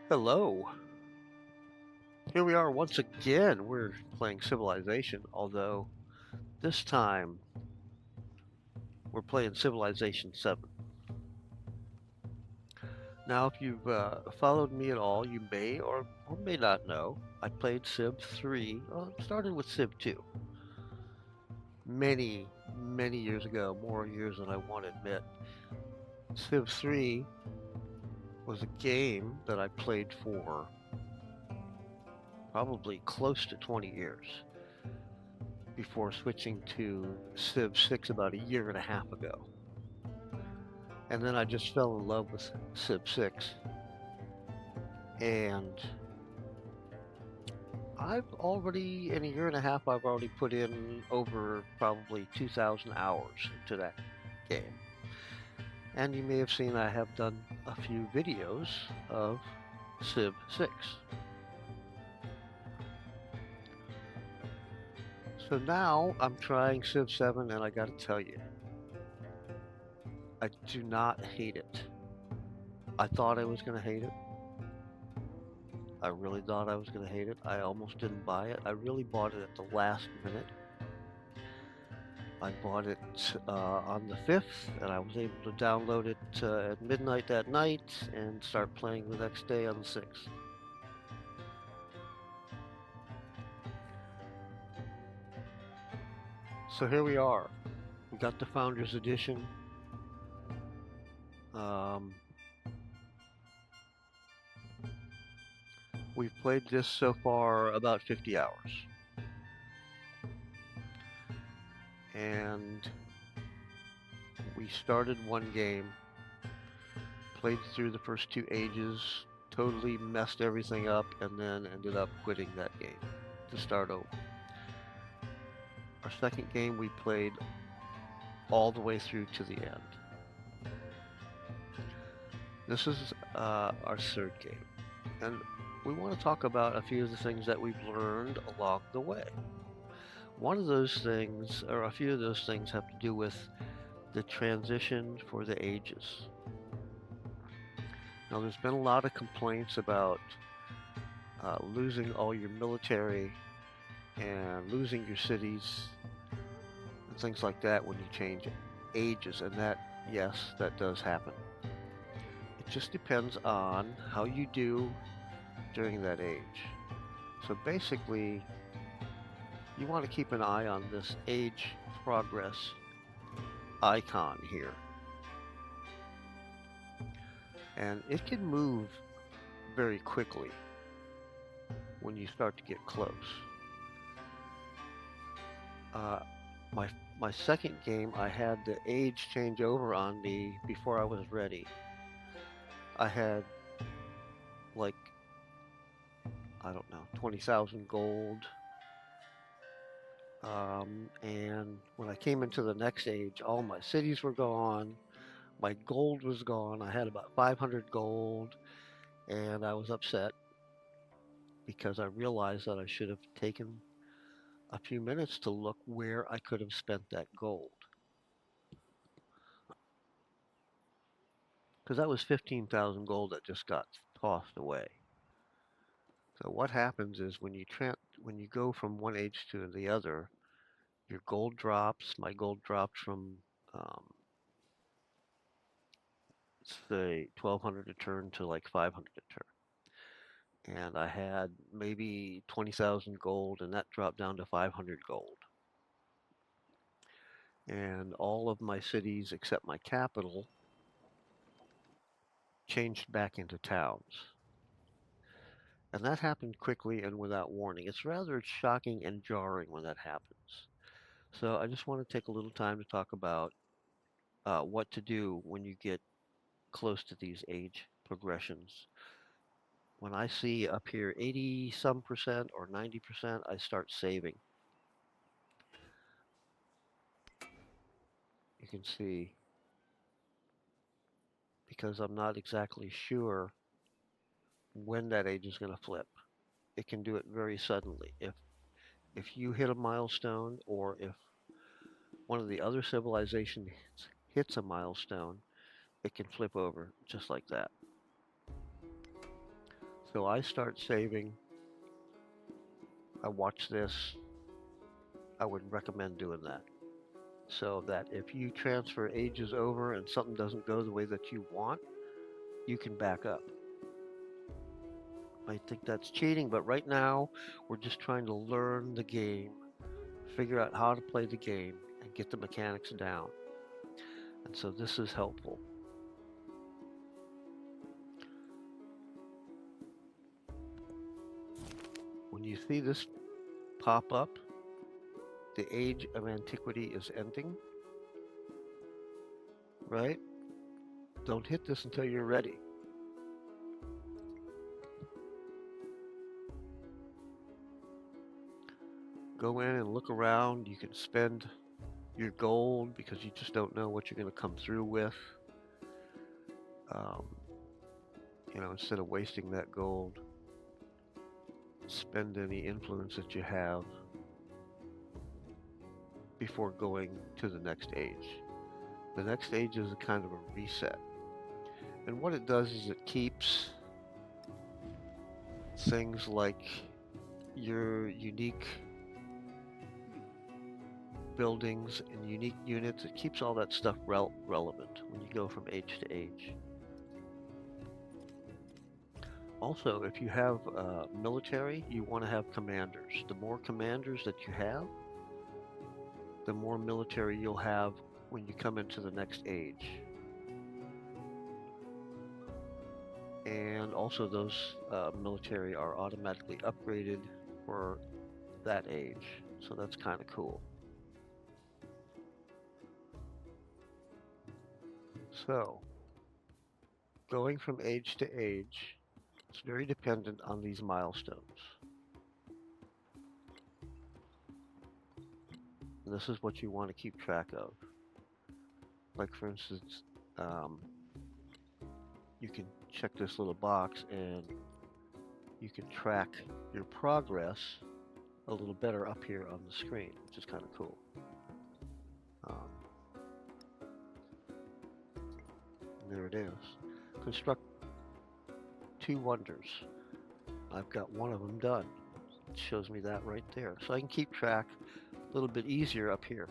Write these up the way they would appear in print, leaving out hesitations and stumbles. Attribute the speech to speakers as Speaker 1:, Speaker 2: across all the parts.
Speaker 1: Hello. Here we are once again. We're playing Civilization, although this time we're playing Civilization 7. Now, if you've followed me at all, you may or may not know I played Civ 3, started with Civ 2 many, many years ago, more years than I want to admit. Civ 3 was a game that I played for probably close to 20 years before switching to Civ 6 about a year and a half ago. And then I just fell in love with Civ 6. And I've already, in a year and a half, I've already put in over probably 2,000 hours into that game. And you may have seen I have done a few videos of Civ 6. So now I'm trying Civ 7, and I gotta tell you, I do not hate it. I thought I was gonna hate it. I really thought I was gonna hate it. I almost didn't buy it. I really bought it at the last minute. I bought it on the 5th, and I was able to download it at midnight that night and start playing the next day on the 6th. So here we are. We got the Founders Edition. Um, we've played this so far about 50 hours. And we started one game, played through the first two ages, totally messed everything up, and then ended up quitting that game to start over. Our second game we played all the way through to the end. This is our third game, and we want to talk about a few of the things that we've learned along the way. One of those things, or a few of those things, have to do with the transition for the ages. Now, there's been a lot of complaints about losing all your military and losing your cities and things like that when you change ages, and that, yes, that does happen. It just depends on how you do during that age. So basically, you want to keep an eye on this age progress icon here. And it can move very quickly when you start to get close. Uh, my my second game, I had the age change over on me before I was ready. I had like, I don't know, 20,000 gold. And when I came into the next age, all my cities were gone. My gold was gone. I had about 500 gold, and I was upset because I realized that I should have taken a few minutes to look where I could have spent that gold. Because that was 15,000 gold that just got tossed away. So what happens is when you go from one age to the other, your gold drops. My gold dropped from um, say 1,200 a turn to like 500 a turn. And I had maybe 20,000 gold, and that dropped down to 500 gold. And all of my cities except my capital changed back into towns. And that happened quickly and without warning. It's rather shocking and jarring when that happens. So I just want to take a little time to talk about what to do when you get close to these age progressions. When I see up here 80 some percent or 90%, I start saving. You can see because I'm not exactly sure when that age is going to flip. It can do it very suddenly. If you hit a milestone or if one of the other civilizations hits a milestone, it can flip over just like that. So I start saving. I watch this. I would recommend doing that. So that if you transfer ages over and something doesn't go the way that you want, you can back up. I think that's cheating, but right now we're just trying to learn the game, figure out how to play the game, and get the mechanics down. And so this is helpful. When you see this pop up, the age of antiquity is ending, right? Don't hit this until you're ready. Go in and look around. You can spend your gold because you just don't know what you're going to come through with. Um, instead of wasting that gold, spend any influence that you have before going to the next age. The next age is a kind of a reset. And what it does is it keeps things like your unique buildings and unique units. It keeps all that stuff relevant when you go from age to age. Also, if you have military, you want to have commanders. The more commanders that you have, the more military you'll have when you come into the next age. And also those military are automatically upgraded for that age. So that's kind of cool. So, going from age to age, it's very dependent on these milestones. And this is what you want to keep track of. Like for instance, you can check this little box and you can track your progress a little better up here on the screen, which is kind of cool. There it is. Construct 2 wonders. I've got one of them done. It shows me that right there. So I can keep track a little bit easier up here.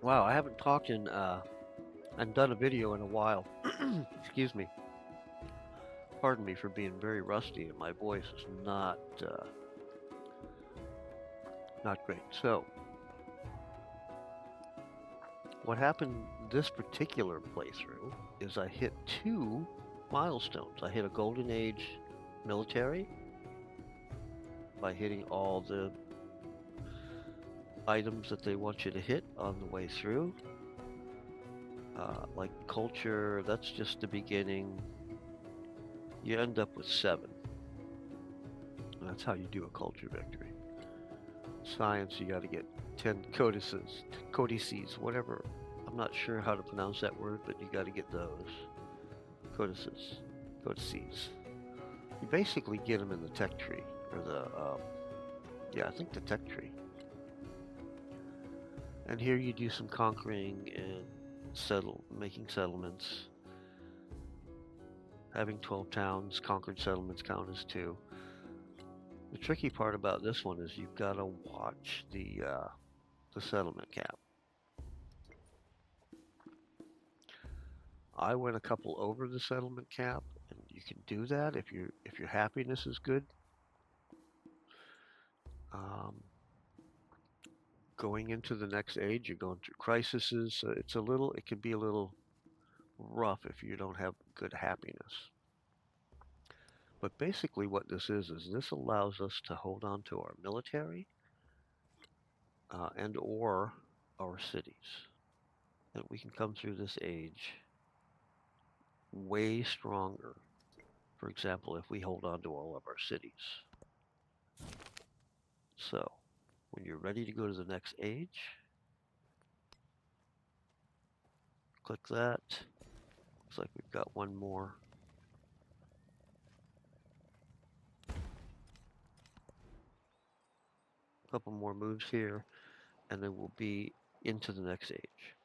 Speaker 1: Wow, I haven't talked and done a video in a while. Excuse me. Pardon me for being very rusty and my voice is not great. So, what happened this particular playthrough is I hit 2 milestones. I hit a Golden Age military by hitting all the items that they want you to hit on the way through. Like culture, that's just the beginning. You end up with 7. That's how you do a culture victory. Science, you got to get 10 codices, whatever. I'm not sure how to pronounce that word, but you got to get those codices. You basically get them in the tech tree, or I think the tech tree. And here you do some conquering and making settlements. Having 12 towns, conquered settlements count as 2. The tricky part about this one is you've got to watch the settlement cap. I went a couple over the settlement cap, and you can do that if your happiness is good. Going into the next age, you're going through crises. So it can be a little rough if you don't have good happiness. But basically what this is this allows us to hold on to our military and or our cities. And we can come through this age way stronger. For example, if we hold on to all of our cities. So, when you're ready to go to the next age, click that. Looks like we've got one more. A couple more moves here. and then we'll be into the next age.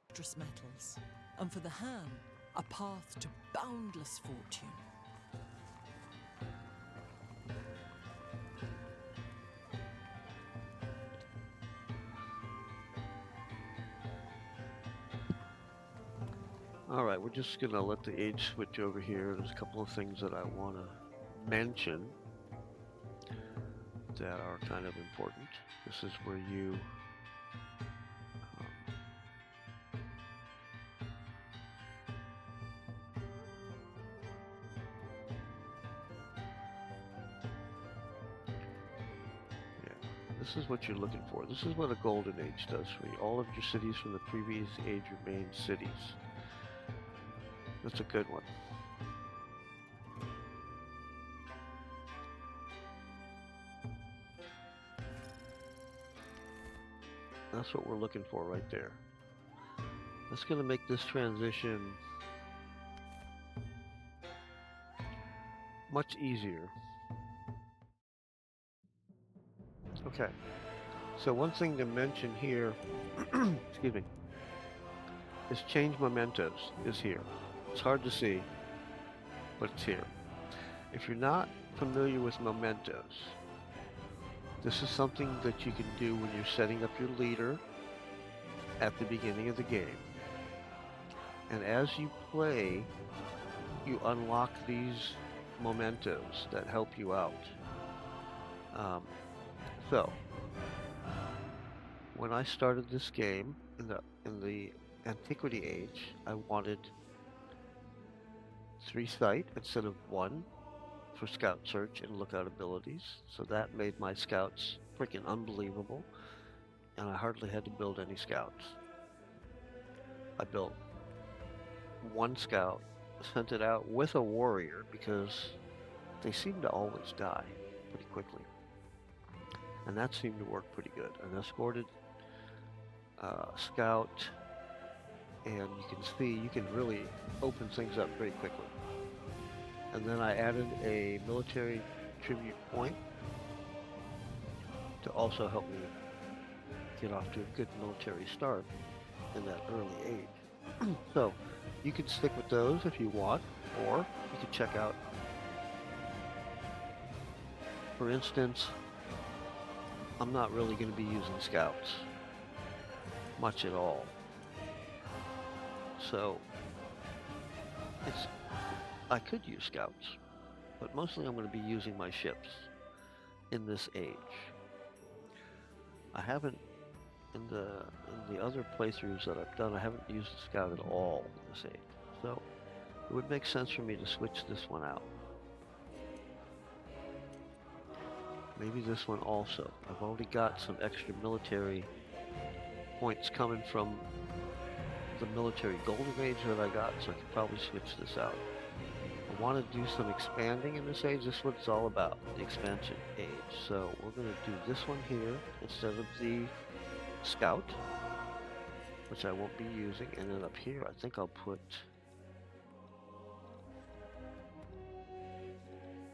Speaker 2: Precious metals, and for the Han, a path to boundless fortune.
Speaker 1: Alright, we're just going to let the age switch over here. There's a couple of things that I want to mention that are kind of important. This is where you this is what you're looking for. This is what a golden age does for you. All of your cities from the previous age remain cities. That's a good one. That's what we're looking for right there. That's going to make this transition much easier. Okay, so one thing to mention here, excuse me, is change mementos is here. It's hard to see, but it's here. If you're not familiar with mementos, this is something that you can do when you're setting up your leader at the beginning of the game. And as you play, you unlock these mementos that help you out. So, when I started this game in the Antiquity Age, I wanted 3 sight instead of 1 for scout search and lookout abilities. So that made my scouts freaking unbelievable, and I hardly had to build any scouts. I built 1 scout, sent it out with a warrior because they seem to always die pretty quickly. And that seemed to work pretty good. An escorted scout, and you can see, you can really open things up very quickly. And then I added a military tribute point to also help me get off to a good military start in that early age. So you can stick with those if you want, or you can check out, for instance, I'm not really going to be using scouts much at all. So I could use scouts, but mostly I'm going to be using my ships in this age. I haven't, in the other playthroughs that I've done, I haven't used the scout at all in this age. So it would make sense for me to switch this one out. Maybe this one also. I've already got some extra military points coming from the military golden age that I got, so I could probably switch this out. I want to do some expanding in this age. This is what it's all about, the expansion age. So we're going to do this one here instead of the scout, which I won't be using. And then up here, I think I'll put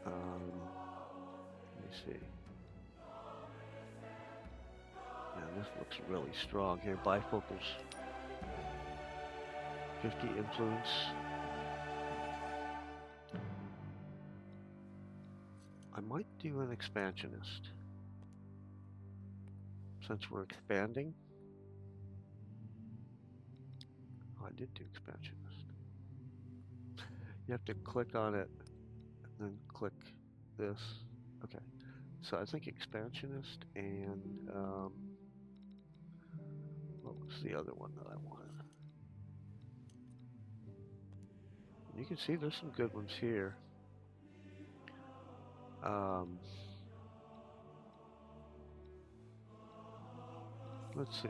Speaker 1: let me see. Yeah, this looks really strong here. Bifocals, 50 influence. I might do an expansionist since we're expanding. Oh, I did do expansionist. You have to click on it and then click this. Okay, so I think expansionist and what was the other one that I wanted? You can see there's some good ones here. Let's see.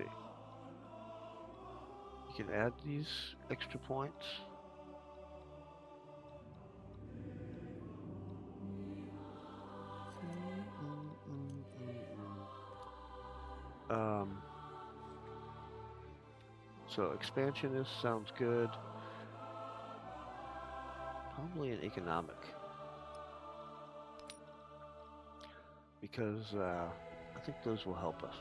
Speaker 1: You can add these extra points. So expansionist sounds good. Probably an economic, because I think those will help us.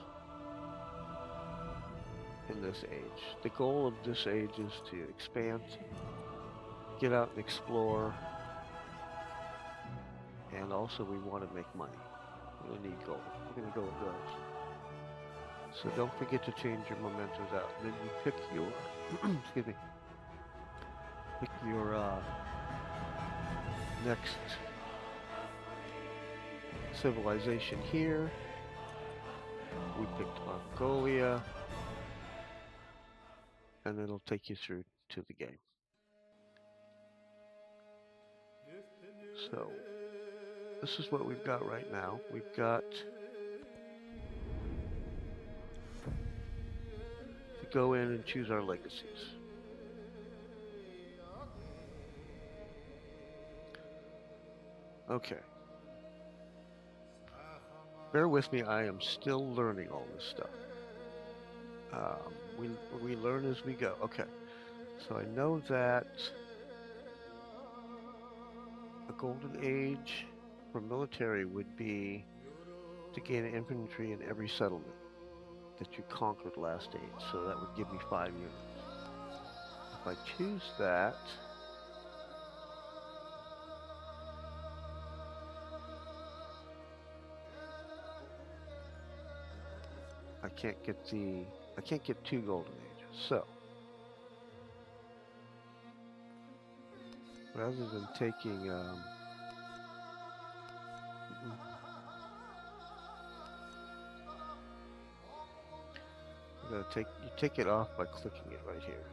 Speaker 1: in this age. The goal of this age is to expand, get out and explore, and also we want to make money. We're going to need gold. We're going to go with those. So don't forget to change your mementos out. Then you pick your, excuse me, pick your next civilization here. We picked Mongolia, and it'll take you through to the game. So this is what we've got right now. We've got to go in and choose our legacies. Okay. Bear with me, I am still learning all this stuff. We learn as we go. Okay. So I know that a golden age for military would be to gain infantry in every settlement that you conquered last age. So that would give me 5 units. If I choose that, I can't get 2 golden ages. So rather than taking you take it off by clicking it right here.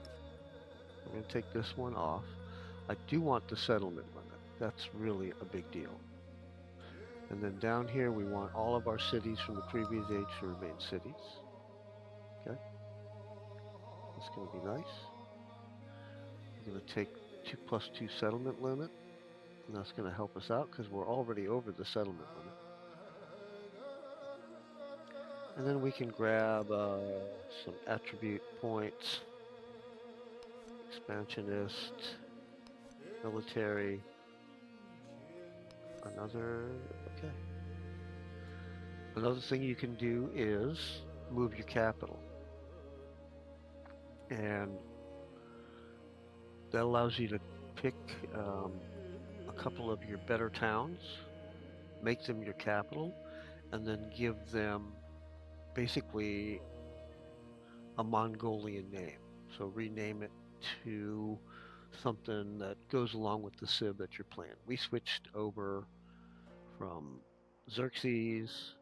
Speaker 1: I'm going to take this one off. I do want the settlement limit. That's really a big deal. And then down here we want all of our cities from the previous age to remain cities. Okay. That's going to be nice. I'm going to take 2 plus 2 settlement limit. And that's going to help us out because we're already over the settlement limit. And then we can grab some attribute points. Expansionist, military, okay. Another thing you can do is move your capital. And that allows you to pick a couple of your better towns, make them your capital, and then give them basically a Mongolian name. So rename it to something that goes along with the civ that you're playing. We switched over from Xerxes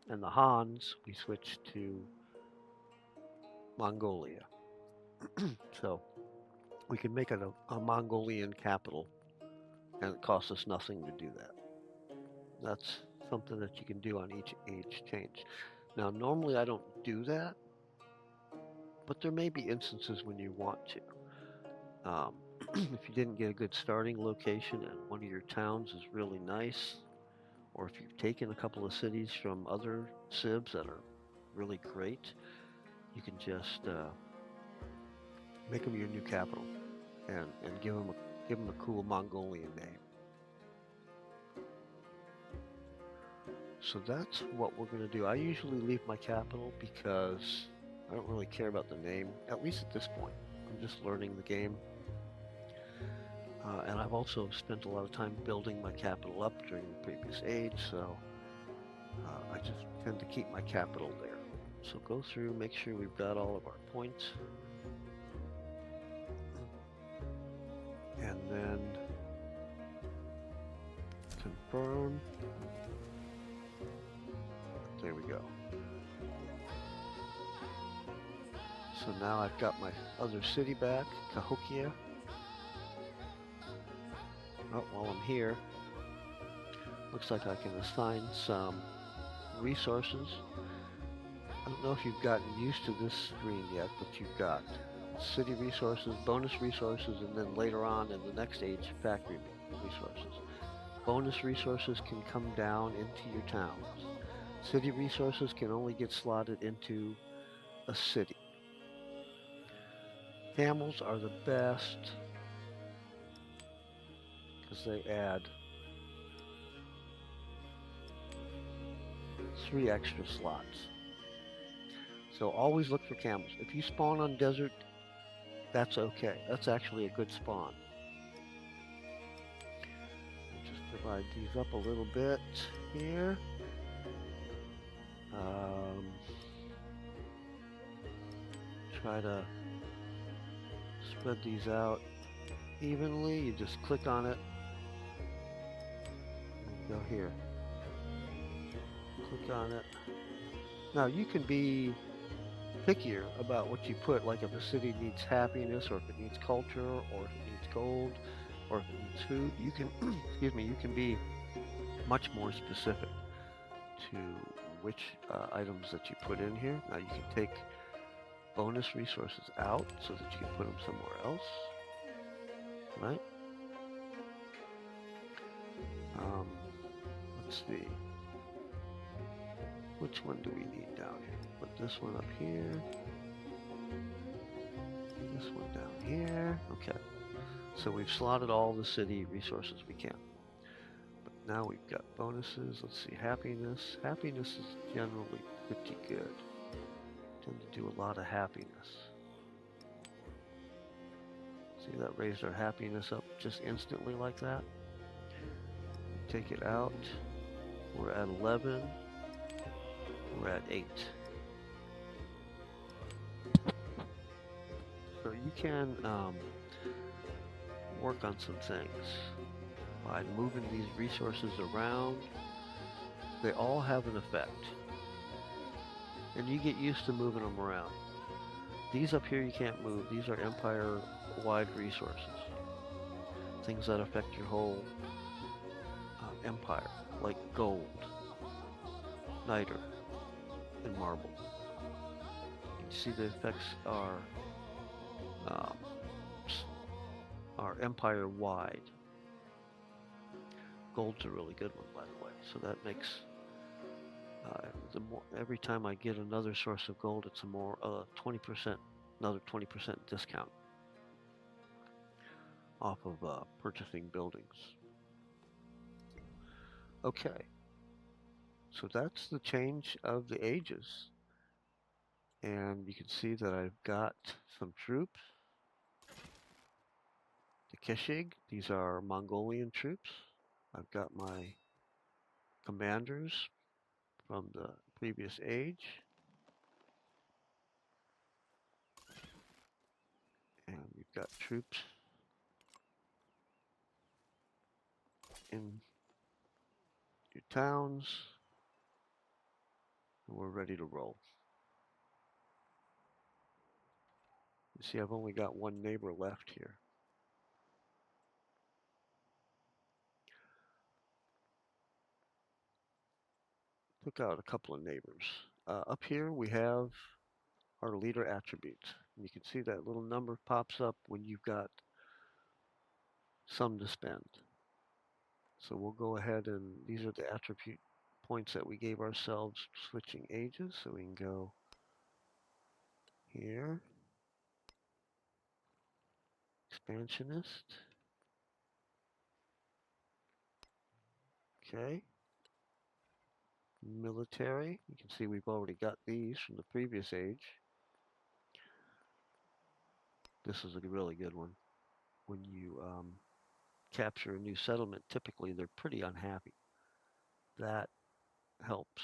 Speaker 1: and the Hans, we switched to Mongolia. So we can make it a Mongolian capital, and it costs us nothing to do that. That's something that you can do on each age change. Now, normally I don't do that, but there may be instances when you want to. If you didn't get a good starting location and one of your towns is really nice, or if you've taken a couple of cities from other civs that are really great, you can just make them your new capital and give them a cool Mongolian name. So that's what we're going to do. I usually leave my capital because I don't really care about the name, at least at this point. I'm just learning the game. And I've also spent a lot of time building my capital up during the previous age, so I just tend to keep my capital there. So go through, make sure we've got all of our points. And then confirm. There we go. So now I've got my other city back, Cahokia. Oh, while I'm here, looks like I can assign some resources. I don't know if you've gotten used to this screen yet, but you've got city resources, bonus resources, and then later on in the next age, factory resources. Bonus resources can come down into your towns. City resources can only get slotted into a city. Camels are the best because they add 3 extra slots. So always look for camels. If you spawn on desert, that's okay. That's actually a good spawn. Just divide these up a little bit here. Try to spread these out evenly. You just click on it and go here. Click on it. Now you can be pickier about what you put, like if a city needs happiness, or if it needs culture, or if it needs gold, or if it needs food. You can, excuse me, you can be much more specific to which items that you put in here. Now you can take bonus resources out so that you can put them somewhere else, right? Let's see. Which one do we need down here? Put this one up here. This one down here. Okay. So we've slotted all the city resources we can. But now we've got bonuses. Let's see. Happiness. Happiness is generally pretty good. Tend to do a lot of happiness. See, that raised our happiness up just instantly like that. Take it out. We're at 11. We're at 8. So you can work on some things by moving these resources around. They all have an effect, and you get used to moving them around. These up here you can't move. These are empire-wide resources, things that affect your whole empire, like gold, niter, and marble. You see the effects are empire-wide. Gold's a really good one, by the way. So that makes every time I get another source of gold, it's a more 20%, another 20% discount off of purchasing buildings. Okay, so that's the change of the ages, and you can see that I've got some troops. The Keshig, these are Mongolian troops. I've got my commanders from the previous age. And we've got troops in your towns. And we're ready to roll. You see, I've only got one neighbor left here. Took out a couple of neighbors. Up here we have our leader attributes. And you can see that little number pops up when you've got some to spend. So we'll go ahead, and these are the attribute points that we gave ourselves switching ages. So we can go here, expansionist. Okay. Military. You can see we've already got these from the previous age. This is a really good one. When you capture a new settlement, typically they're pretty unhappy. That helps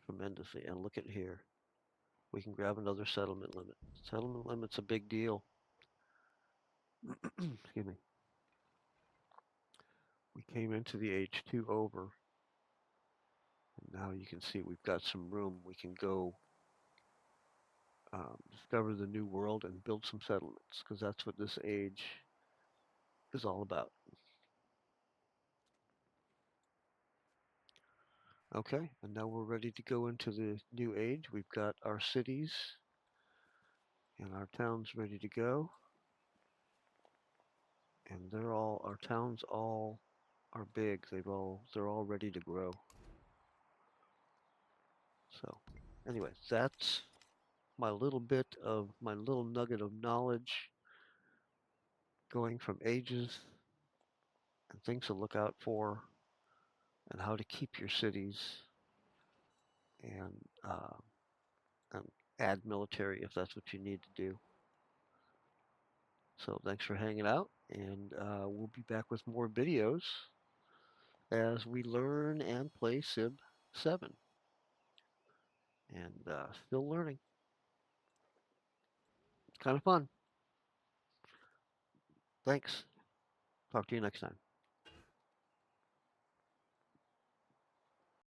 Speaker 1: tremendously. And look at here. We can grab another settlement limit. Settlement limit's a big deal. Excuse me. We came into the age 2 over. And now you can see we've got some room. We can go discover the new world and build some settlements, because that's what this age is all about. Okay, and now we're ready to go into the new age. We've got our cities and our towns ready to go. And our towns all are big. They're all ready to grow. So anyway, that's my little nugget of knowledge going from ages and things to look out for and how to keep your cities and add military if that's what you need to do. So thanks for hanging out, and we'll be back with more videos as we learn and play Civ 7. And still learning. It's kind of fun. Thanks. Talk to you next time.